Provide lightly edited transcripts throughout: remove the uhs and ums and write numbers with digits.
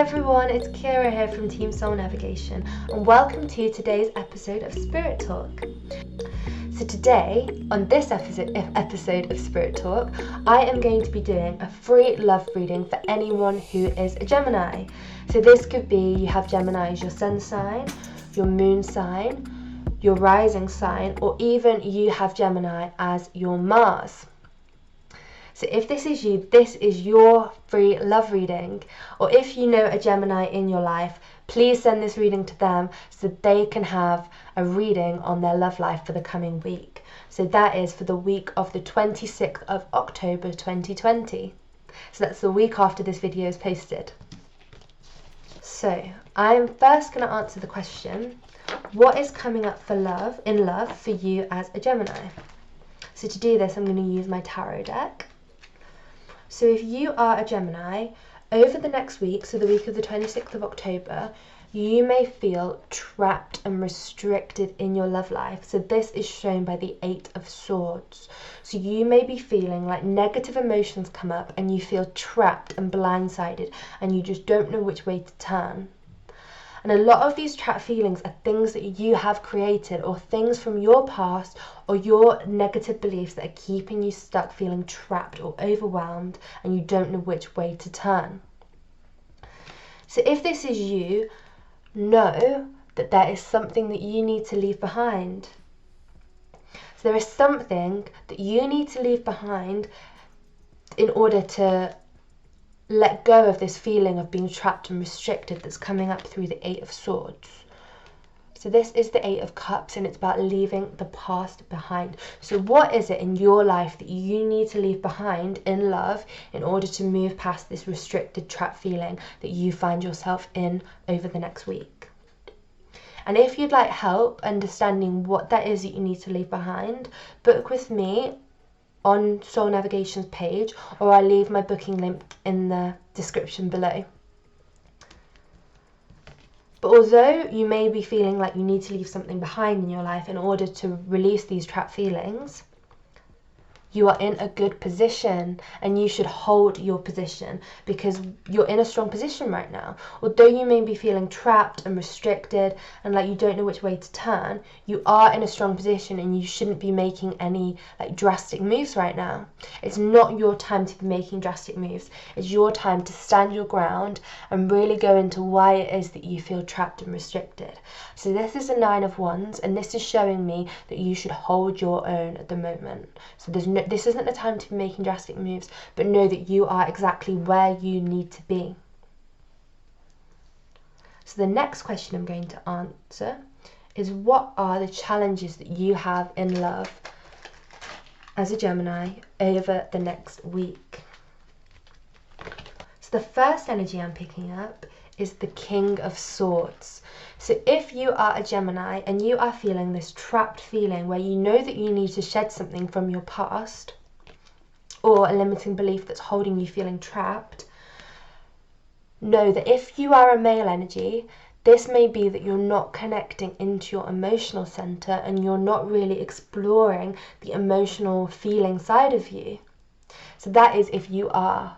everyone, it's Ciara here from Team Soul Navigation and welcome to today's episode of Spirit Talk. So today, on this episode of Spirit Talk, I am going to be doing a free love reading for anyone who is a Gemini. So this could be you have Gemini as your sun sign, your moon sign, your rising sign, or even you have Gemini as your Mars. So if this is you, this is your free love reading. Or if you know a Gemini in your life, please send this reading to them so that they can have a reading on their love life for the coming week. So that is for the week of the 26th of October 2020. So that's the week after this video is posted. So I'm first going to answer the question, what is coming up for love for you as a Gemini? So to do this, I'm going to use my tarot deck. So if you are a Gemini, over the next week, so the week of the 26th of October, you may feel trapped and restricted in your love life. So this is shown by the 8 of Swords. So you may be feeling like negative emotions come up and you feel trapped and blindsided and you just don't know which way to turn. And a lot of these trapped feelings are things that you have created or things from your past or your negative beliefs that are keeping you stuck feeling trapped or overwhelmed and you don't know which way to turn. So if this is you, know that there is something that you need to leave behind. So there is something that you need to leave behind in order to let go of this feeling of being trapped and restricted that's coming up through the 8 of Swords. So this is the 8 of Cups and it's about leaving the past behind. So what is it in your life that you need to leave behind in love in order to move past this restricted trapped feeling that you find yourself in over the next week? And if you'd like help understanding what that is that you need to leave behind, book with me on Soul Navigation's page, or I'll leave my booking link in the description below. But although you may be feeling like you need to leave something behind in your life in order to release these trapped feelings, you are in a good position and you should hold your position because you're in a strong position right now. Although you may be feeling trapped and restricted and like you don't know which way to turn, you are in a strong position and you shouldn't be making any drastic moves right now. It's not your time to be making drastic moves. It's your time to stand your ground and really go into why it is that you feel trapped and restricted. So this is a 9 of Wands and this is showing me that you should hold your own at the moment. So this isn't the time to be making drastic moves, but know that you are exactly where you need to be. So the next question I'm going to answer is, what are the challenges that you have in love as a Gemini over the next week? So the first energy I'm picking up is the King of Swords. So if you are a Gemini and you are feeling this trapped feeling where you know that you need to shed something from your past or a limiting belief that's holding you feeling trapped, know that if you are a male energy, this may be that you're not connecting into your emotional center and you're not really exploring the emotional feeling side of you. So that is if you are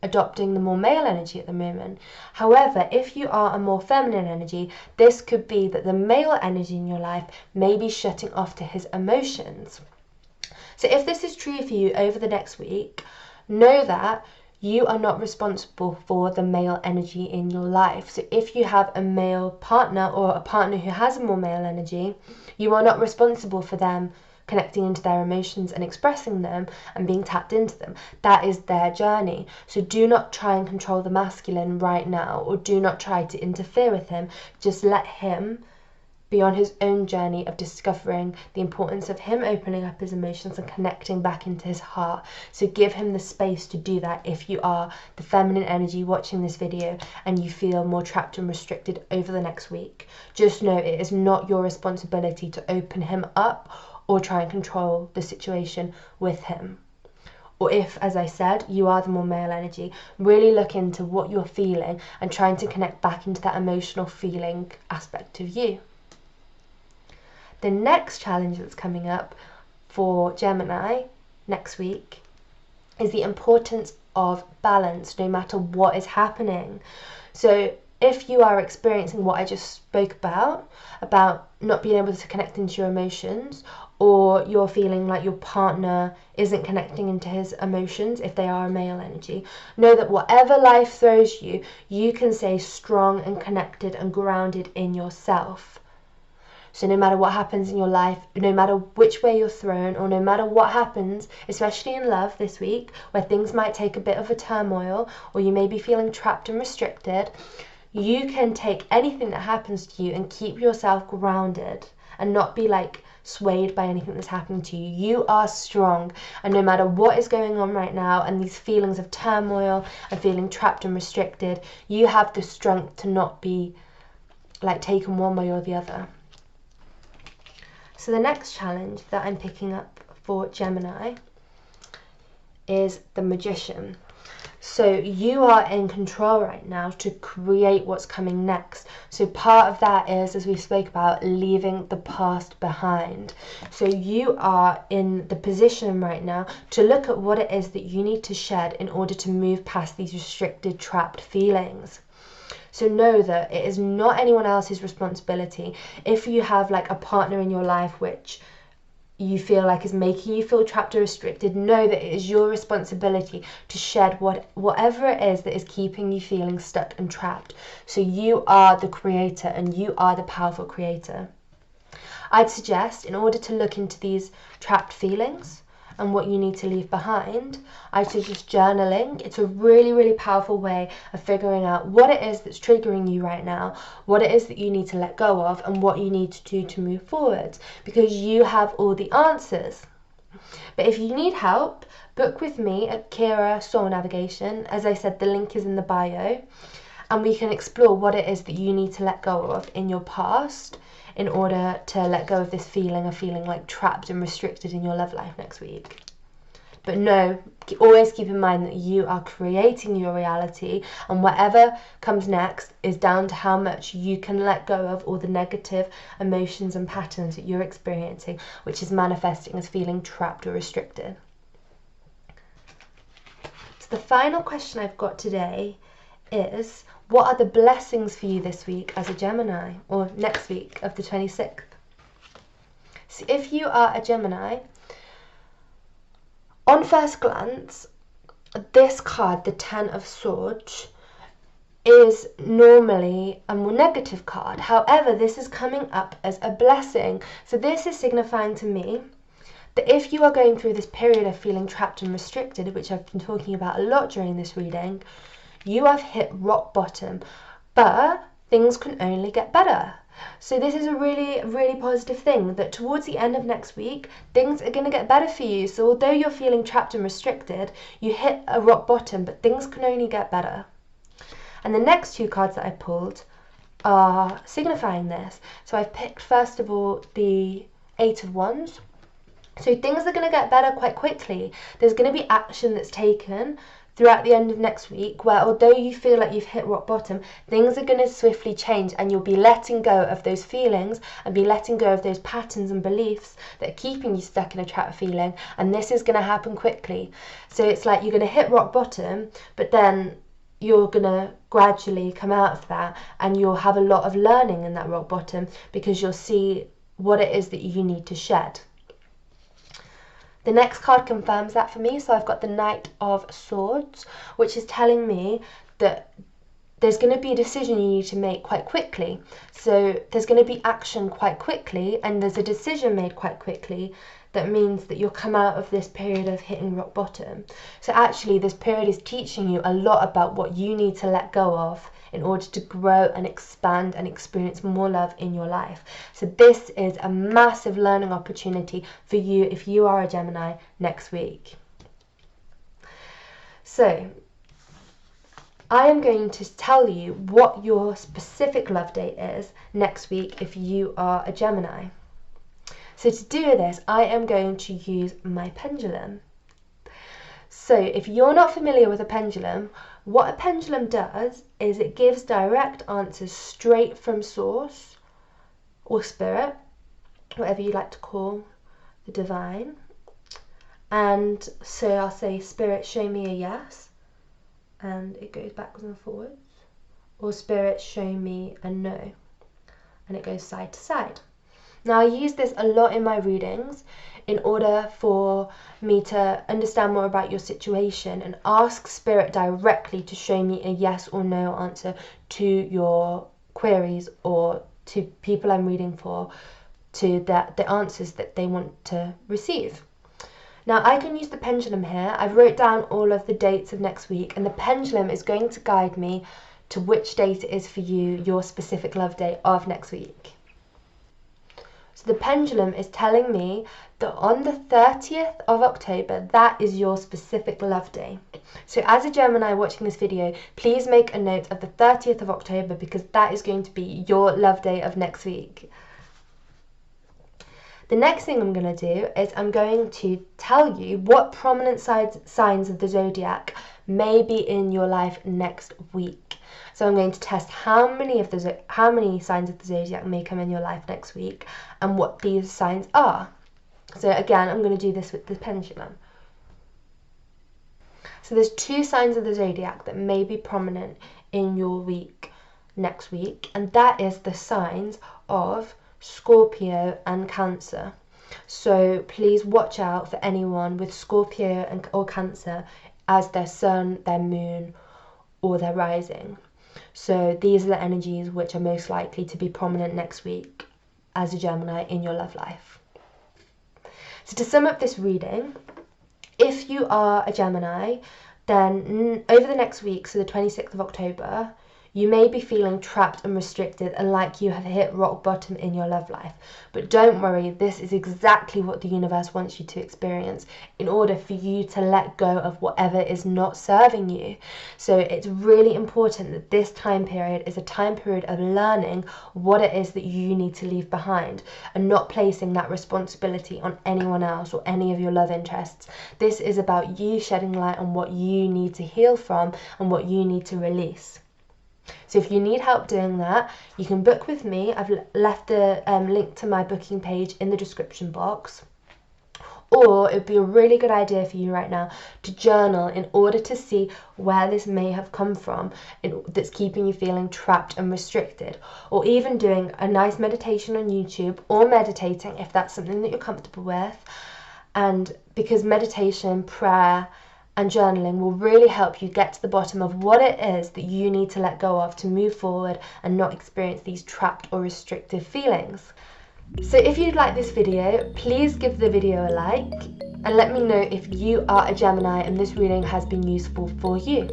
adopting the more male energy at the moment. However, if you are a more feminine energy, this could be that the male energy in your life may be shutting off to his emotions. So if this is true for you over the next week, know that you are not responsible for the male energy in your life. So if you have a male partner or a partner who has a more male energy, you are not responsible for them connecting into their emotions and expressing them and being tapped into them. That is their journey. So do not try and control the masculine right now, or do not try to interfere with him. Just let him be on his own journey of discovering the importance of him opening up his emotions and connecting back into his heart. So give him the space to do that if you are the feminine energy watching this video and you feel more trapped and restricted over the next week. Just know it is not your responsibility to open him up or try and control the situation with him. Or if, as I said, you are the more male energy, really look into what you're feeling and trying to connect back into that emotional feeling aspect of you. The next challenge that's coming up for Gemini next week is the importance of balance no matter what is happening. So if you are experiencing what I just spoke about not being able to connect into your emotions, or you're feeling like your partner isn't connecting into his emotions if they are a male energy, know that whatever life throws you, you can stay strong and connected and grounded in yourself. So no matter what happens in your life, no matter which way you're thrown, or no matter what happens, especially in love this week, where things might take a bit of a turmoil, or you may be feeling trapped and restricted, you can take anything that happens to you and keep yourself grounded and not be like swayed by anything that's happening to you. You are strong, and no matter what is going on right now and these feelings of turmoil and feeling trapped and restricted, you have the strength to not be like taken one way or the other. So the next challenge that I'm picking up for Gemini is the Magician. So you are in control right now to create what's coming next. So part of that is, as we spoke about, leaving the past behind. So you are in the position right now to look at what it is that you need to shed in order to move past these restricted, trapped feelings. So know that it is not anyone else's responsibility. If you have like a partner in your life which you feel like is making you feel trapped or restricted, know that it is your responsibility to shed whatever it is that is keeping you feeling stuck and trapped. So you are the creator, and you are the powerful creator. I'd suggest, in order to look into these trapped feelings and what you need to leave behind, I suggest journaling. It's a really, really powerful way of figuring out what it is that's triggering you right now, what it is that you need to let go of, and what you need to do to move forward, because you have all the answers. But if you need help, book with me at Ciara Soul Navigation. As I said, the link is in the bio, and we can explore what it is that you need to let go of in your past in order to let go of this feeling of feeling like trapped and restricted in your love life next week. But no, always keep in mind that you are creating your reality, and whatever comes next is down to how much you can let go of all the negative emotions and patterns that you're experiencing, which is manifesting as feeling trapped or restricted. So the final question I've got today is, what are the blessings for you this week as a Gemini, or next week of the 26th? So if you are a Gemini, on first glance, this card, the Ten of Swords, is normally a more negative card. However, this is coming up as a blessing. So this is signifying to me that if you are going through this period of feeling trapped and restricted, which I've been talking about a lot during this reading, you have hit rock bottom, but things can only get better. So this is a really, really positive thing, that towards the end of next week, things are going to get better for you. So although you're feeling trapped and restricted, you hit a rock bottom, but things can only get better. And the next two cards that I pulled are signifying this. So I've picked, first of all, the Eight of Wands. So things are going to get better quite quickly. There's going to be action that's taken throughout the end of next week, where although you feel like you've hit rock bottom, things are going to swiftly change, and you'll be letting go of those feelings and be letting go of those patterns and beliefs that are keeping you stuck in a trapped feeling, and this is going to happen quickly. So it's like you're going to hit rock bottom, but then you're going to gradually come out of that, and you'll have a lot of learning in that rock bottom, because you'll see what it is that you need to shed. The next card confirms that for me. So I've got the Knight of Swords, which is telling me that there's going to be a decision you need to make quite quickly. So there's going to be action quite quickly, and there's a decision made quite quickly. That means that you'll come out of this period of hitting rock bottom. So actually, this period is teaching you a lot about what you need to let go of in order to grow and expand and experience more love in your life. So this is a massive learning opportunity for you if you are a Gemini next week. So I am going to tell you what your specific love date is next week if you are a Gemini. So to do this, I am going to use my pendulum. So if you're not familiar with a pendulum, what a pendulum does is it gives direct answers straight from source or spirit, whatever you like to call the divine, And so I'll say, Spirit, show me a yes, and it goes backwards and forwards. Or Spirit, show me a no, and it goes side to side. Now, I use this a lot in my readings in order for me to understand more about your situation and ask Spirit directly to show me a yes or no answer to your queries, or to people I'm reading for, to the answers that they want to receive. Now, I can use the pendulum here. I've wrote down all of the dates of next week, and the pendulum is going to guide me to which date it is for you, your specific love day of next week. So the pendulum is telling me that on the 30th of October, that is your specific love day. So as a Gemini watching this video, please make a note of the 30th of October, because that is going to be your love day of next week. The next thing I'm going to do is I'm going to tell you what prominent signs of the zodiac may be in your life next week. So I'm going to test how many signs of the zodiac may come in your life next week and what these signs are. So again, I'm going to do this with the pendulum. So there's 2 signs of the zodiac that may be prominent in your week next week, and that is the signs of Scorpio and Cancer. So please watch out for anyone with Scorpio or Cancer as their sun, their moon, or their rising. So these are the energies which are most likely to be prominent next week as a Gemini in your love life. So to sum up this reading, if you are a Gemini, then over the next week, so the 26th of October, you may be feeling trapped and restricted and like you have hit rock bottom in your love life. But don't worry, this is exactly what the universe wants you to experience in order for you to let go of whatever is not serving you. So it's really important that this time period is a time period of learning what it is that you need to leave behind, and not placing that responsibility on anyone else or any of your love interests. This is about you shedding light on what you need to heal from and what you need to release. So if you need help doing that, you can book with me. I've left the link to my booking page in the description box. Or it would be a really good idea for you right now to journal in order to see where this may have come from that's keeping you feeling trapped and restricted. Or even doing a nice meditation on YouTube, or meditating if that's something that you're comfortable with. And because meditation, prayer, and journaling will really help you get to the bottom of what it is that you need to let go of to move forward and not experience these trapped or restrictive feelings. So if you'd like this video, please give the video a like and let me know if you are a Gemini and this reading has been useful for you.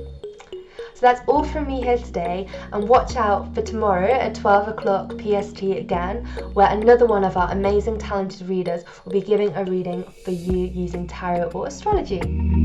So that's all from me here today, and watch out for tomorrow at 12 o'clock PST again, where another one of our amazing talented readers will be giving a reading for you using tarot or astrology.